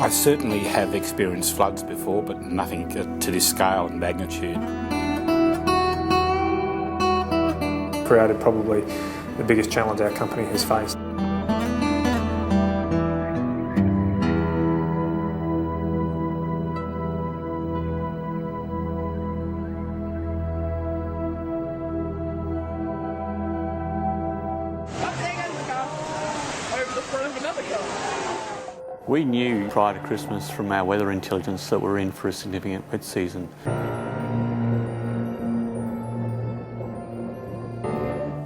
I certainly have experienced floods before, but nothing to this scale and magnitude. Created probably the biggest challenge our company has faced. We knew prior to Christmas from our weather intelligence that we're in for a significant wet season.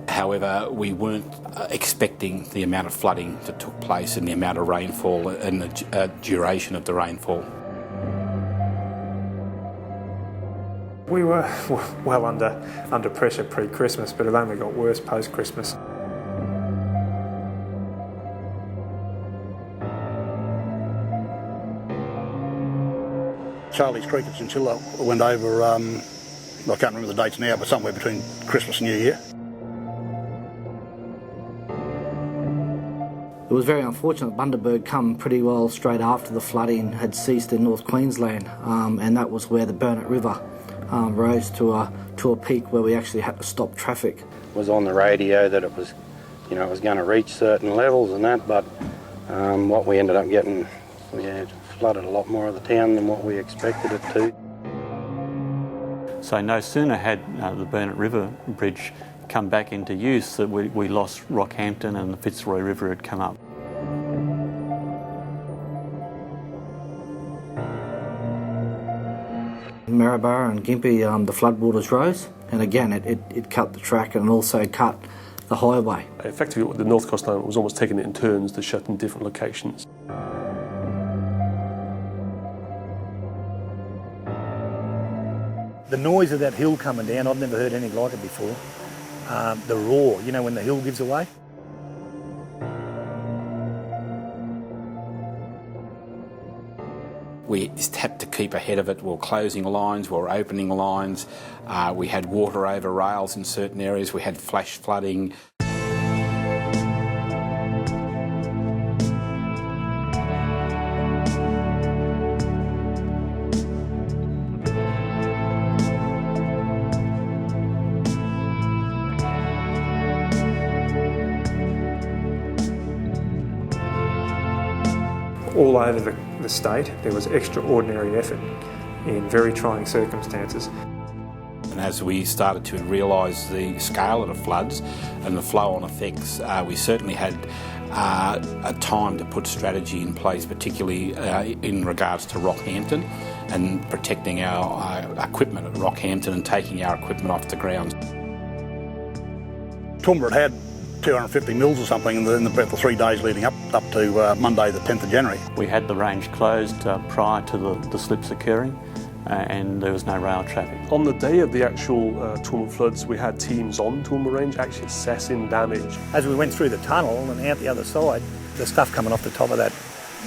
However, we weren't expecting the amount of flooding that took place and the amount of rainfall and the duration of the rainfall. We were well under pressure pre-Christmas, but it only got worse post-Christmas. Charlie's Creek at Chinchilla went over, I can't remember the dates now, but somewhere between Christmas and New Year. It was very unfortunate. Bundaberg come pretty well straight after the flooding had ceased in North Queensland, and that was where the Burnett River rose to a peak where we actually had to stop traffic. It was on the radio that it was, it was going to reach certain levels and that, but what we ended up getting, it flooded a lot more of the town than what we expected it to. So no sooner had the Burnett River Bridge come back into use that we lost Rockhampton and the Fitzroy River had come up. In Maryborough and Gympie, the floodwaters rose, and again it cut the track and also cut the highway. Effectively, the North Coast Line was almost taking it in turns to shut in different locations. The noise of that hill coming down, I've never heard anything like it before. The roar, when the hill gives away. We just had to keep ahead of it. We were closing lines, we were opening lines. We had water over rails in certain areas. We had flash flooding. All over the state, there was extraordinary effort in very trying circumstances. And as we started to realise the scale of the floods and the flow-on effects, we certainly had a time to put strategy in place, particularly in regards to Rockhampton and protecting our equipment at Rockhampton and taking our equipment off the ground. Toowoomba had 250 mils or something in about the 3 days leading up to Monday the 10th of January. We had the range closed prior to the slips occurring and there was no rail traffic. On the day of the actual Toowoomba floods, we had teams on Toowoomba Range actually assessing damage. As we went through the tunnel and out the other side, the stuff coming off the top of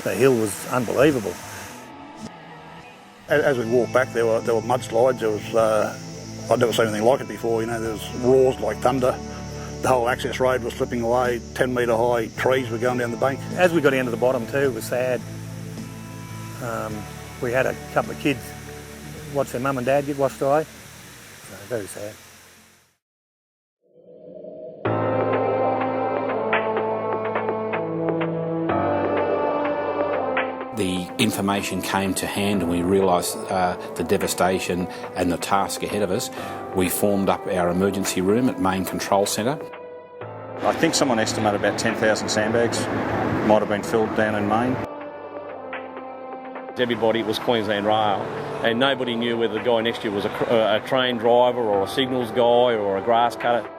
the hill was unbelievable. As we walked back, there were mudslides. There was I'd never seen anything like it before. There was roars like thunder. The whole access road was slipping away, 10 metre high trees were going down the bank. As we got down to the bottom too, it was sad. We had a couple of kids watch their mum and dad get washed away. So very sad. The information came to hand and we realised the devastation and the task ahead of us. We formed up our emergency room at Main Control Centre. I think someone estimated about 10,000 sandbags might have been filled down in Main. Everybody was Queensland Rail, and nobody knew whether the guy next to you was a train driver or a signals guy or a grass cutter.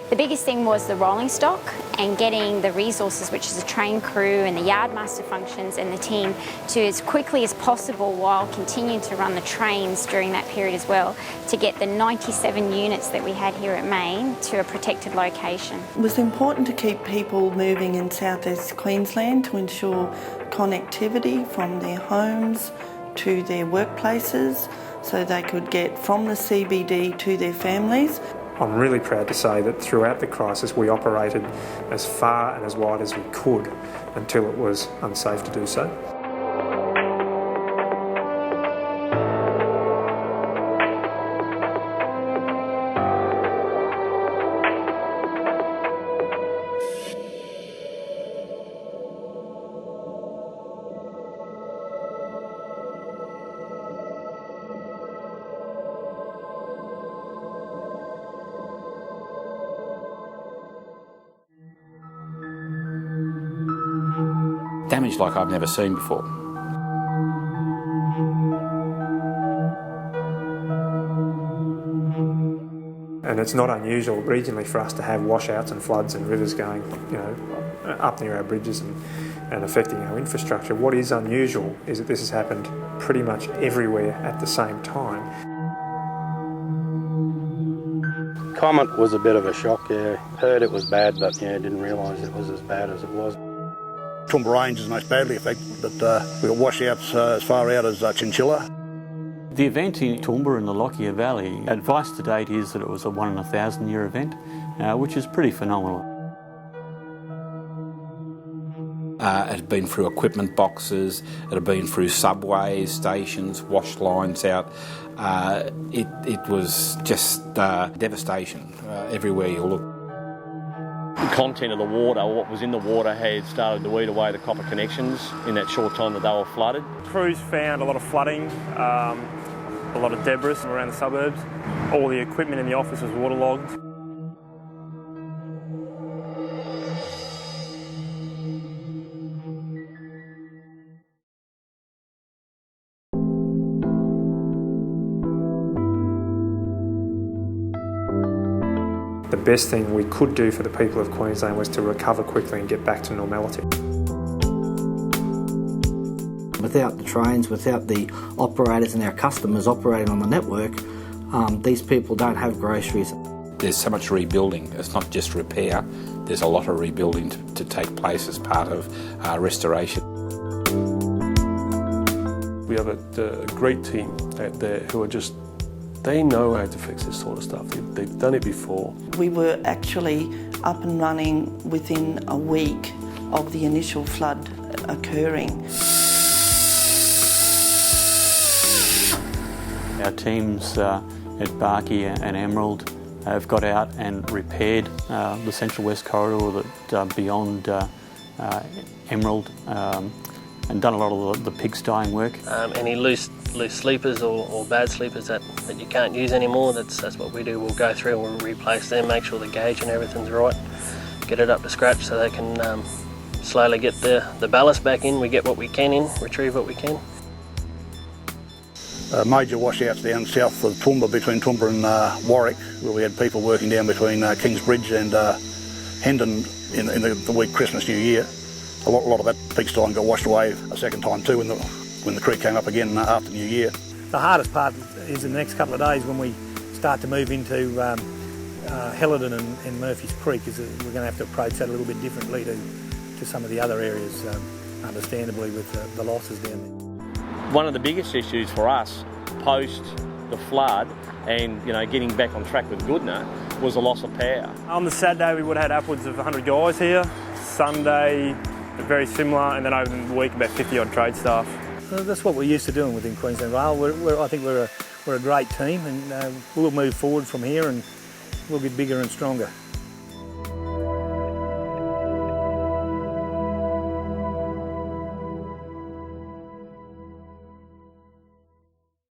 The biggest thing was the rolling stock and getting the resources, which is the train crew and the yardmaster functions and the team, to as quickly as possible while continuing to run the trains during that period as well, to get the 97 units that we had here at Main to a protected location. It was important to keep people moving in southeast Queensland to ensure connectivity from their homes to their workplaces so they could get from the CBD to their families. I'm really proud to say that throughout the crisis we operated as far and as wide as we could until it was unsafe to do so. damage like I've never seen before. And it's not unusual regionally for us to have washouts and floods and rivers going, up near our bridges and affecting our infrastructure. What is unusual is that this has happened pretty much everywhere at the same time. Comet was a bit of a shock, yeah. Heard it was bad, but didn't realise it was as bad as it was. Toowoomba Range is most badly affected, but we've got washouts as far out as Chinchilla. The event in Toowoomba in the Lockyer Valley, advice to date is that it was a 1 in 1,000 year event, which is pretty phenomenal. It had been through equipment boxes, it had been through subways, stations, wash lines out. It was just devastation everywhere you look. The content of the water, what was in the water, had started to eat away the copper connections in that short time that they were flooded. Crews found a lot of flooding, a lot of debris around the suburbs. All the equipment in the office was waterlogged. The best thing we could do for the people of Queensland was to recover quickly and get back to normality. Without the trains, without the operators and our customers operating on the network, these people don't have groceries. There's so much rebuilding. It's not just repair. There's a lot of rebuilding to take place as part of restoration. We have a great team out there who are just, they know how to fix this sort of stuff. They've done it before. We were actually up and running within a week of the initial flood occurring. Our teams at Barkey and Emerald have got out and repaired the Central West corridor that beyond Emerald and done a lot of the pig styeing work. Any loose sleepers or bad sleepers that you can't use anymore, that's what we do. We'll go through and we'll replace them, make sure the gauge and everything's right, get it up to scratch so they can slowly get the ballast back in. We get what we can in, retrieve what we can. Major washouts down south of Toowoomba, between Toowoomba and Warwick, where we had people working down between Kings Bridge and Hendon in the week Christmas, New Year. A lot of that peak style got washed away a second time too when the creek came up again after New Year. The hardest part is in the next couple of days when we start to move into Helidon and Murphy's Creek, is we're going to have to approach that a little bit differently to some of the other areas, understandably, with the losses down there. One of the biggest issues for us post the flood and getting back on track with Goodna was the loss of power. On the Saturday we would have had upwards of 100 guys here. Sunday very similar, and then over the week about 50 odd trade staff. Well, that's what we're used to doing within Queensland Rail. I think we're a great team, and we'll move forward from here and we'll get bigger and stronger.